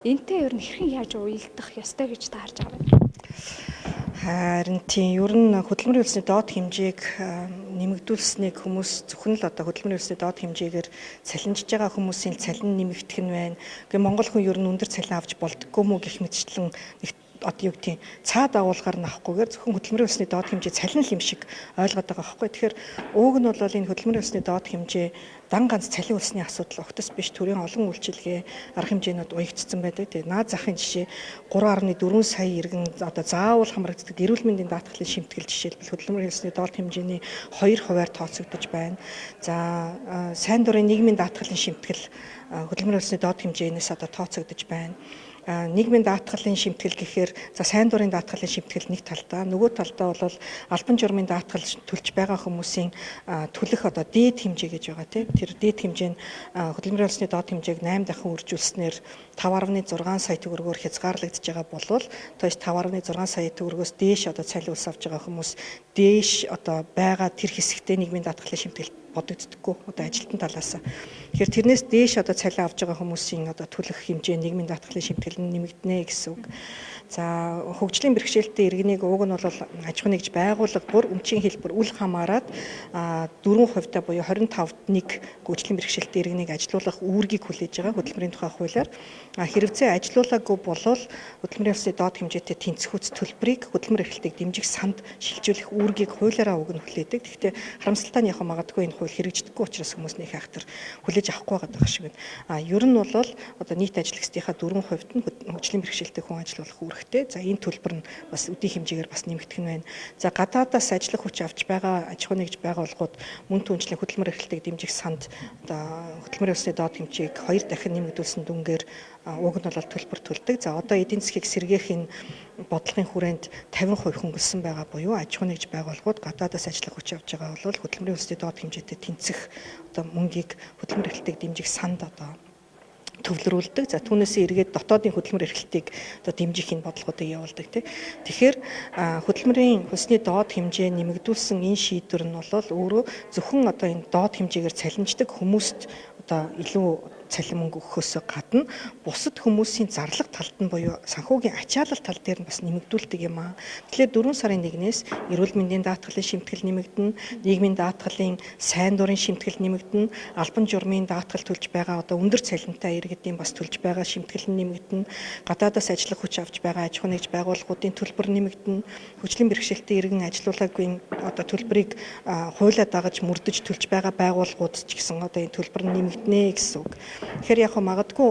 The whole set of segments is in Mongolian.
Энтэй ер нь хэрхэн яаж уялдах ёстой гэж та харж байгаа вэ? Харин тийм ер нь хөдөлмөрийн хөлсний доод хэмжээг нэмэгдүүлсэнийг хүмүүс зөвхөн л одоо хөдөлмөрийн хөлсний доод хэмжээгээр цалинжиж байгаа хүмүүсийн цалин нэмэгдэх нь байна. Гэхдээ Монгол хүн ер нь өндөр цалин авч болдгоо мүү гэх мэтчлэн одоо юу гэдэг цаад агуулгаар нь авахгүйгээр зөвхөн хөдөлмөрийн хөлсний доод хэмжээ цалин л юм шиг ойлгоод байгаа байхгүй. Тэгэхээр ууг нь бол энэ хөдөлмөрийн хөлсний доод хэмжээ дан ганц цалин хөлсний асуудал огтос биш, төрийн олон үйлчилгээ арга хэмжээнүүд уягдсан байдаг. Тэгээ наад захын жишээ 3.4 сая иргэн одоо заавал хамрагддаг эрүүл мэндийн даатгалын шимтгэл жишээлбэл хөдөлмөрийн хөлсний доод хэмжээний 2% тооцогдож байна. За сайн дурын нийгмийн даатгалын шимтгэл хөдөлмөрийн хөлсний доод хэмжээнээс одоо тооцогдож байна. Нийгмийн даатгалын шимтгэл гэхээр за сайн дурын даатгалын шимтгэл нэг талдаа, нөгөө талдаа бол албан журмын даатгал төлж байгаа хүмүүсийн төлөх одоо дээд хэмжээ гэж байгаа тийм. Тэр дээд хэмжээ нь хөдөлмөрийн хөлсний доод хэмжээг 8 дахин үржүүлснээр 5.6 сая төгрөгөөр хязгаарлагдж байгаа болвол тоест 5.6 сая төгрөгөөс дээш одоо цалин ус авч байгаа хүмүүс дээш одоо байгаа тэр хэсэгтээ нийгмийн даатгалын шимтгэл бодогддоггүй одоо ажилтны талаас. Тэгэхээр тэрнээс дээш одоо цалин авч байгаа хүмүүсийн одоо төлөх хэмжээ нийгмийн даатгалын шимтгэл нь нэмэгдэнэ гэсэн үг. За хөгжлийн бэрхшээлтэй иргэнийг уг нь бол аж ахуйн нэгж байгууллага бүр өмчийн хэлбэр үл хамааран 4% та буюу 25-д 1 хөгжлийн бэрхшээлтэй иргэнийг ажилуулах үүргийг хүлээж байгаа хөдөлмөрийн тухай хуулиар. Хэрэгцээ ажилуулаагүй болвол хөдөлмөрийн хөлсний доод хэмжээтэй тэнцвүүц төлбөрийг хөдөлмөр эрхлэлтийг дэмжих санд шилжүүлэх үүргийг хуулиараа уг нь хүлээдэг. Гэхдээ харамсалтай нь яг магадгүй энэ хууль хэрэгждэггүй учраас хүмүүс нэг хайхтар хүлээж авахгүй байгаа шиг байна. Ер нь бол одоо нийт ажиллагчдынхаа 4% нь хөгжлийн бэрхшээлтэй хүн ажилуулах үүрэгтэй. За энэ төлбөр нь бас үдийн хэмжээгээр бас нэмэгдэх нь байна. За гадаадаас ажиллах хүч авч байгаа аж ахуйн нэгж байгууллагууд мөн түншлэх хөдөлмөр эрхлэлтийг дэмжих санд одоо хөдөлмөрийн хөлсний доод хэмжээг 2 дахин нэмэгдүүлсэн дүнгээр уг нь бол төлбөр төлдөг. За одоо эдийн засгийг сэргээх энэ бодлогын хүрээнд 50% хөнгөлсөн байгаа буюу аж ахуйн нэгж байгууллагууд гадаадаас ажиллах хүч авч байгаа бол хөдөлмөрийн хөлсний доод хэмжээтэй тэнцэх одоо мөнгийг хөдөлмөр эрхлэлтийг дэмжих санд одоо төвлөрүүлдэг. За түүнээсээ эргээд дотоодын хөдөлмөр эрхлэлтийг одоо дэмжих энэ бодлогуудыг явуулдаг тийм. Тэгэхээр хөдөлмөрийн хөлсний доод хэмжээ нэмэгдүүлсэн энэ шийдвэр нь бол өөрөө зөвхөн одоо энэ доод хэмжээгээр цалинждаг хүмүүст одоо илүү цалин мөнгө өгөхөөс гадна бусад хүмүүсийн зарлах талд нь буюу санхүүгийн ачаалал тал дээр нь бас нэмэгдүүлдэг юм аа. Тэгэхээр 4 сарын 1-ээс эрүүл мэндийн даатгалын шимтгэл нэмэгдэнэ, нийгмийн даатгалын сайн дурын шимтгэл нэмэгдэнэ, албан журмын даатгал төлж байгаа одоо өндөр цалинтай иргэдийн бас төлж байгаа шимтгэл нэмэгдэнэ, гадаадаас ажиллах хүч авч байгаа аж ахуйн нэгж байгууллагуудын төлбөр нэмэгдэнэ, хөгжлийн бэрхшээлтэй иргэн ажилуулаагүй одоо төлбөрийг хуулиа дагаж мөрдөж төлж байгаа байгууллагууд ч гэсэн одоо энэ төлбөр нэмэгдэнэ гэсэн үг. Тэгэхээр яг магадгүй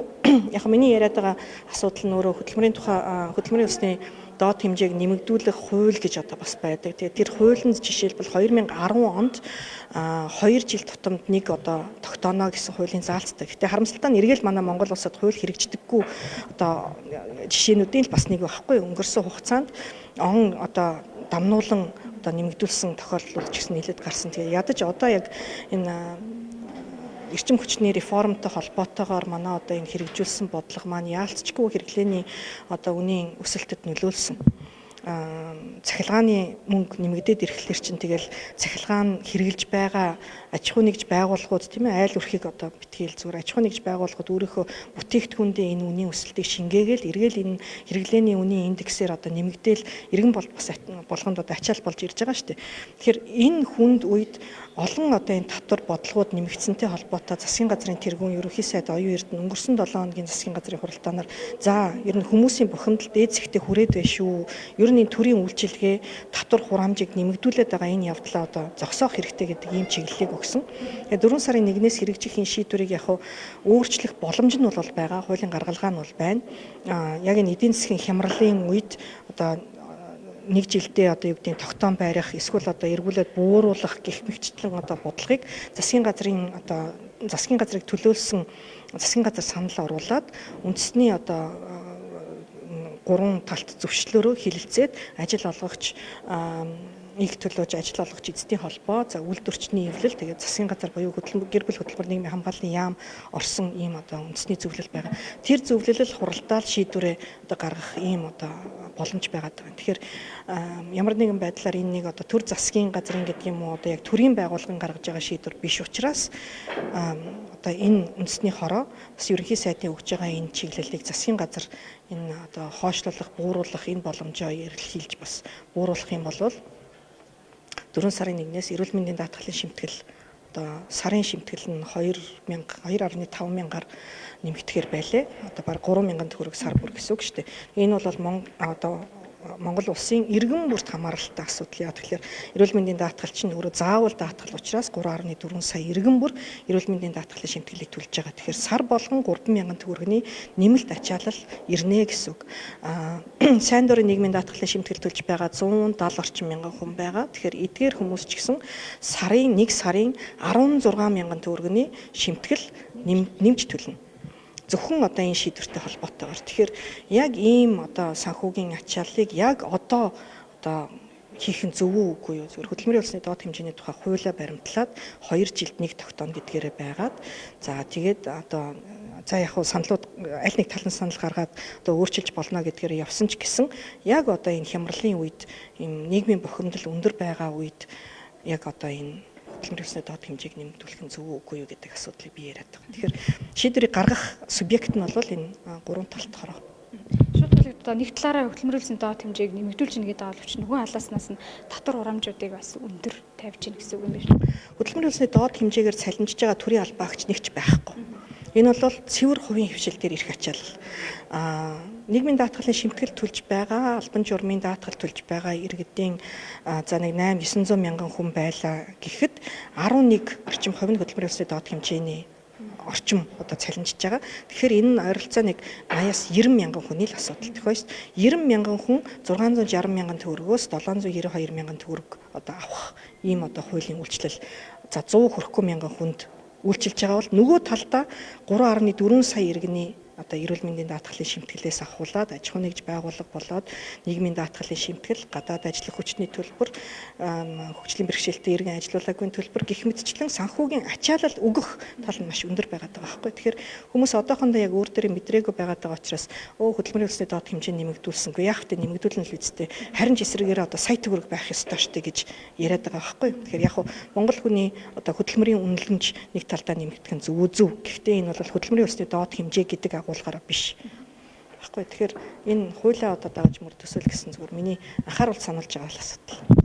яг миний яриад байгаа асуудал нь өөрөө хөдөлмөрийн хөлсний доод хэмжээг нэмэгдүүлэх хууль гэж одоо бас байдаг. Тэгээд тэр хууль нь жишээлбэл 2010 онд 2 жил тутамд нэг одоо тогтооно гэсэн хуулийн заалттай. Гэтэ харамсалтай нь эргээл манай Монгол улсад хууль хэрэгждэггүй одоо жишээнүүдийн л бас нэг байхгүй. Өнгөрсөн хугацаанд одоо дамнуулан одоо нэмэгдүүлсэн тохиолдол ч гэсэн нэлээд гарсан. Тэгээд ядаж одоо яг энэ эрчим хүчний реформтой холбоотойгоор манай одоо энэ хэрэгжүүлсэн бодлого маань яалтчгүй хэрэглээний одоо үнийн өсөлтөд нөлөөлсөн. Цахилгааны мөнгө нэмэгдээд ирэхлээр чинь тэгэл цахилгаан нь хэрэгжилж байгаа аж ахуйн нэгж байгууллагууд тийм ээ айл өрхийг одоо битгийл зүгээр аж ахуйн нэгж байгууллагууд өөрийнхөө бүтээгдэхүүндээ энэ үнийн өсөлтийг шингээгээл эргээл энэ хэрэглээний үнийн индексээр одоо нэмэгдээл иргэн болгонд одоо ачаал болж ирж байгаа шүү дээ. Тэгэхээр энэ хүнд үед олон одоо энэ татвар бодлогууд нэмэгдсэнтэй холбоотой засгийн газрын тэргүүн ерөнхий сайд оюун эрдэнэ өнгөрсөн 7 хоногийн засгийн газрын хуралдаанаар за ер нь хүмүүсийн бухимдал дээд зэгтээ хүрээд байна шүү. Ер нь энэ төрийн үйлчилгээ татвар хураамжийг нэмэгдүүлээд байгаа энэ явдлаа одоо зогсоох хэрэгтэй гэдэг ийм чиглэлийг өгсөн. Тэгээ 4 сарын 1-ээс хэрэгжих энэ шийдвэрийг яг өөрчлөх боломж нь бол байгаа. Хуулийн гаргалгаа нь бол байна. Яг энэ эдийн засгийн хямралын үед одоо нэг жилдээ одоо юу гэдгийг тогтоон байрах эсвэл одоо эргүүлээд бууруулах гэх мэтчлэн одоо бодлогыг засгийн газрыг төлөөлсөн засгийн газар санал оруулаад үндэсний одоо 3 талт зөвшлөөрөө хилэлцээд ажил олгогч их төлөөж ажил олгогч эзэдийн холбоо за үйлдвэрчний эвлэл тэгээд засгийн газар буюу гэр бүл хөтөлбөр нийгмийн хамгааллын яам орсон ийм одоо үндэсний зөвлөл байгаа. Тэр зөвлөлөл хуралдаал шийдвэрээ одоо гаргах ийм одоо боломж байгаад байгаа. Тэгэхээр ямар нэгэн байдлаар энэ нэг одоо төр засгийн газрын гэдэг юм уу одоо яг төрийн байгууллагын гаргаж байгаа шийдвэр биш учраас одоо энэ үндэсний хороо бас ерөнхий сайдын өгж байгаа энэ чиглэлийг засгийн газар энэ одоо хойшлуулах, бууруулах энэ боломжоо эрэлхийлж бас бууруулах юм бол 4 сарын 1-ээс эрүүл мэндийн даатгалын шимтгэл одоо сарын шимтгэл нь 2.5 мянгаар нэмэгдэхээр байлээ. Одоо баг 3 мянган төгрөг сар бүр гэсэн үг шүү дээ. Энэ бол одоо Монгол улсын иргэн бүрт хамааралтай асуудал. Яг тэгэхээр эрүүл мэндийн даатгал чинь өөрөө заавал даатгал учраас 3.4 сая иргэн бүр эрүүл мэндийн даатгалын шимтгэлийг төлж байгаа. Тэгэхээр сар болгон 3,000 төгрөгийн нэмэлт ачаалал ирнэ гэсэн үг. Сайн дурын нийгмийн даатгалын шимтгэл төлж байгаа 170 орчим мянган хүн байгаа. Тэгэхээр эдгээр хүмүүс ч гэсэн нэг сарын 16 мянган төгрөгийн шимтгэл нэмж төлнө. Зөвхөн одоо энэ шийдвэртэй холбоотойгоор. Тэгэхээр яг ийм одоо санхүүгийн ачааллыг яг одоо хийх нь зөв үгүй юу? Зөвхөн хөдөлмөрийн улсны доод хэмжээний тухай хуулиа баримтлаад 2 жилд нэг тогтооно гэдгээрээ байгаад за тэгээд одоо яг хуу саналууд аль нэг талын санал гаргаад одоо өөрчилж болно гэдгээр явсан ч гэсэн яг одоо энэ хямралын үед ийм нийгмийн бохирдол өндөр байгаа үед яг одоо энэ хөдөлмөрийн улсны доод хэмжээг нэмэгдүүлэх нь зөв үгүй юу гэдэг асуудлыг би яриад байгаа. Тэгэхээр шийдвэрийг гаргах субъект нь бол энэ 3 талт хороо. Шууд одоо нэг талаараа хөдөлмөрийн улсны доод хэмжээг нэмэгдүүлж гэнэ гэдэг боловч нөгөө талааснаас нь татвар хурамжуудыг бас өндөр тавьж гэнэ гэсэн үг юм байна. Хөдөлмөрийн улсны доод хэмжээгээр цалинжиж байгаа төрийн албаагч нэгч байхгүй. Энэ бол цэвэр хувийн хвшил дээр ирэх ачаалал. Нийгмийн даатгалын шимтгэл төлж байгаа, албан журмын даатгал төлж байгаа иргэдийн за нэг 8-900 мянган хүн байлаа гэхэд 11 орчим хувь нь хөдөлмөрийн улсны доод хэмжээний орчим одоо цалинжиж байгаа. Тэгэхээр энэ нь ойролцоо нэг 80-аас 90 мянган хүний л асуудал. Тэгэхээр 90 мянган хүн 660 мянган төгрөгөөс 792 мянган төгрөг одоо авах ийм одоо хуулийн үйлчлэл за 100 хүрэхгүй мянган хүнд үйлчилж байгаа бол нөгөө талдаа 3.4 сая иргэний одоо эрүүл мэндийн даатгалын шимтгэлээс ахуулаад аж ахуй нэгж байгууллага болоод нийгмийн даатгалын шимтгэл, гадаад ажиллах хүчний төлбөр, хөгжлийн бэрхшээлтэй иргэн ажилуулаагүй төлбөр гэх мэтчлэн санхүүгийн ачаалал өгөх тал нь маш өндөр байгаад байгаа байхгүй. Тэгэхээр хүмүүс одоохондоо яг өөр дээрээ мэдрээгүй байгаад байгаа учраас хөдөлмөрийн улсны доод хэмжээ нэмэгдүүлсэнгүй яах вэ нэмэгдүүлнэ л үсттэй. Харин ч эсрэгээр одоо сая төгрөг байх ёстой штэ гэж яриад байгаа байхгүй. Тэгэхээр яг Монгол хүний одоо хөдөлмөрийн үнэлэмж нэг талдаа нэмэгдэх нь зөв. Гэхдээ энэ бол хөдөлмөрийн улсны доод хэмжээ гэдэг агуулгаараа биш. Баггүй. Тэгэхээр энэ хуулиа одоо дагаж мөр төсөөл гэсэн зүгээр миний анхааруулж сануулж байгаа асуудал.